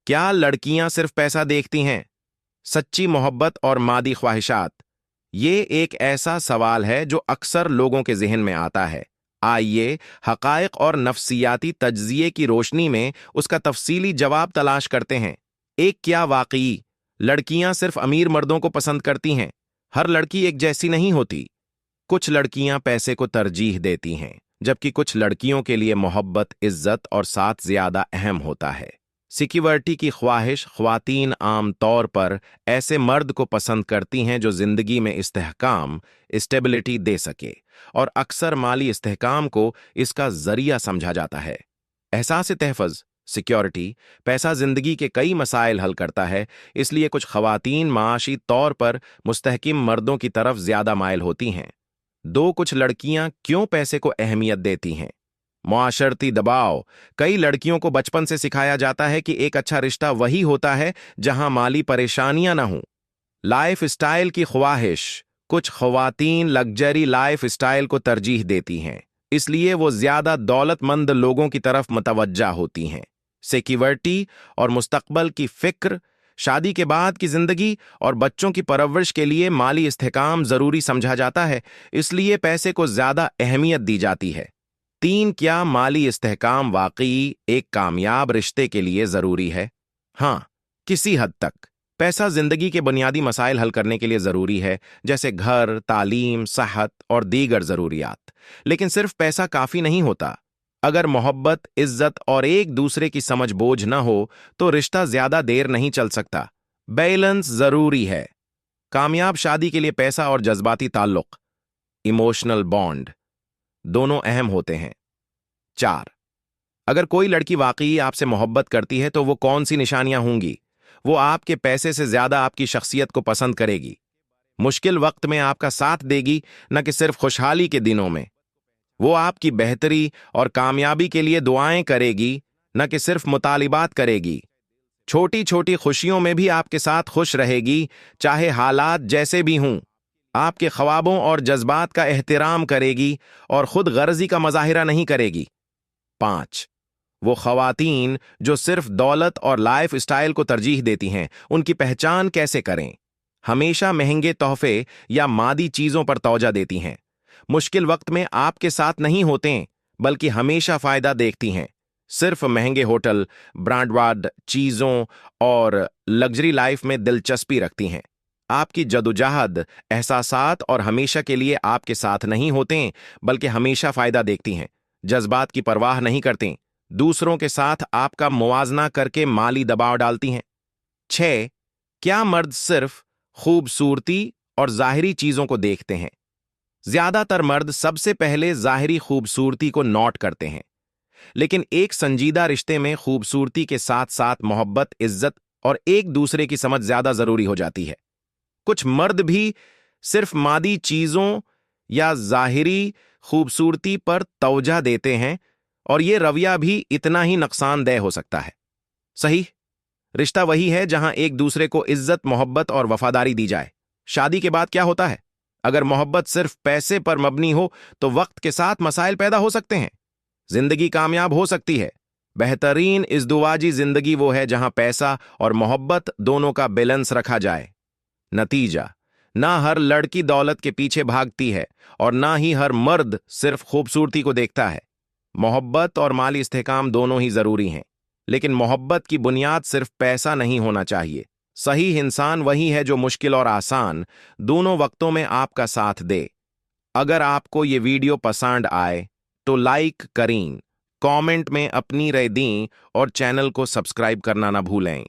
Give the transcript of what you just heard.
क्या लड़कियां सिर्फ पैसा देखती हैं? सच्ची मोहब्बत और मादी ख्वाहिशात। ये एक ऐसा सवाल है जो अक्सर लोगों के ज़हन में आता है। आइए हक़ाइक़ और नफ्सियाती तज्ज़िये की रोशनी में उसका तफसीली जवाब तलाश करते हैं। एक, क्या वाक़ई लड़कियां सिर्फ अमीर मर्दों को पसंद करती हैं? हर लड़की एक जैसी नहीं होती। कुछ लड़कियां पैसे को तरजीह देती हैं, जबकि कुछ लड़कियों के लिए मोहब्बत, इज्जत और साथ ज़्यादा अहम होता है। सिक्योरिटी की ख्वाहिश ख्वातीन आम तौर पर ऐसे मर्द को पसंद करती हैं जो ज़िंदगी में इस्तेहकाम, स्टेबिलिटी दे सके, और अक्सर माली इस्तेहकाम को इसका ज़रिया समझा जाता है। एहसास तहफ़्फ़ुज़, सिक्योरिटी, पैसा ज़िंदगी के कई मसाइल हल करता है, इसलिए कुछ ख़वातीन माशी तौर पर मुस्तहकिम मर्दों की तरफ ज़्यादा माइल होती हैं। दो, कुछ लड़कियां क्यों पैसे को अहमियत देती हैं? मुआशरती दबाव। कई लड़कियों को बचपन से सिखाया जाता है कि एक अच्छा रिश्ता वही होता है जहां माली परेशानियां ना हों। लाइफ स्टाइल की ख्वाहिश। कुछ ख्वातीन लग्जरी लाइफ स्टाइल को तरजीह देती हैं, इसलिए वो ज्यादा दौलतमंद लोगों की तरफ मुतवज्जा होती हैं। सिक्योरिटी और मुस्तकबल की फिक्र। शादी के बाद की जिंदगी और बच्चों की परवरिश के लिए माली इस्तेहकाम जरूरी समझा जाता है, इसलिए पैसे को ज्यादा अहमियत दी जाती है। 3, क्या माली इस्तेहकाम वाकई एक कामयाब रिश्ते के लिए जरूरी है? हाँ, किसी हद तक। पैसा जिंदगी के बुनियादी मसाइल हल करने के लिए जरूरी है, जैसे घर, तालीम, सेहत और दीगर जरूरियात। लेकिन सिर्फ पैसा काफी नहीं होता। अगर मोहब्बत, इज्जत और एक दूसरे की समझ बोझ न हो तो रिश्ता ज्यादा देर नहीं चल सकता। बैलेंस जरूरी है। कामयाब शादी के लिए पैसा और जज्बाती ताल्लुक, इमोशनल बॉन्ड, दोनों अहम होते हैं। 4, अगर कोई लड़की वाकई आपसे मोहब्बत करती है तो वो कौन सी निशानियां होंगी? वो आपके पैसे से ज्यादा आपकी शख्सियत को पसंद करेगी, मुश्किल वक्त में आपका साथ देगी, न कि सिर्फ खुशहाली के दिनों में। वो आपकी बेहतरी और कामयाबी के लिए दुआएं करेगी, न कि सिर्फ मुतालिबात करेगी। छोटी छोटी खुशियों में भी आपके साथ खुश रहेगी, चाहे हालात जैसे भी हों। आपके ख्वाबों और जज्बात का एहतराम करेगी और खुद गर्जी का मजाहिरा नहीं करेगी। 5, वो ख्वातीन जो सिर्फ दौलत और लाइफ स्टाइल को तरजीह देती हैं, उनकी पहचान कैसे करें? हमेशा महंगे तोहफे या मादी चीजों पर तवज्जो देती हैं, मुश्किल वक्त में आपके साथ नहीं होते, बल्कि हमेशा फायदा देखती हैं। सिर्फ महंगे होटल, ब्रांडवाद चीजों और लग्जरी लाइफ में दिलचस्पी रखती हैं। आपकी जदोजहद, एहसासात और हमेशा के लिए आपके साथ नहीं होते, बल्कि हमेशा फायदा देखती हैं। जज्बात की परवाह नहीं करती, दूसरों के साथ आपका मुवाजना करके माली दबाव डालती हैं। 6, क्या मर्द सिर्फ खूबसूरती और जाहिरी चीजों को देखते हैं? ज्यादातर मर्द सबसे पहले जाहिरी खूबसूरती को नोट करते हैं, लेकिन एक संजीदा रिश्ते में खूबसूरती के साथ साथ मोहब्बत, इज्जत और एक दूसरे की समझ ज्यादा जरूरी हो जाती है। कुछ मर्द भी सिर्फ मादी चीजों या जाहिरी खूबसूरती पर तवज्जो देते हैं, और यह रवैया भी इतना ही नुकसानदेह हो सकता है। सही रिश्ता वही है जहां एक दूसरे को इज्जत, मोहब्बत और वफादारी दी जाए। शादी के बाद क्या होता है? अगर मोहब्बत सिर्फ पैसे पर मबनी हो तो वक्त के साथ मसाइल पैदा हो सकते हैं, जिंदगी कामयाब हो सकती है। बेहतरीन इज़्दवाजी जिंदगी वो है जहां पैसा और मोहब्बत दोनों का बैलेंस रखा जाए। नतीजा, ना हर लड़की दौलत के पीछे भागती है और ना ही हर मर्द सिर्फ खूबसूरती को देखता है। मोहब्बत और माली इस्तेहकाम दोनों ही जरूरी हैं, लेकिन मोहब्बत की बुनियाद सिर्फ पैसा नहीं होना चाहिए। सही इंसान वही है जो मुश्किल और आसान दोनों वक्तों में आपका साथ दे। अगर आपको ये वीडियो पसंद आए तो लाइक करें, कमेंट में अपनी राय दें और चैनल को सब्सक्राइब करना ना भूलें।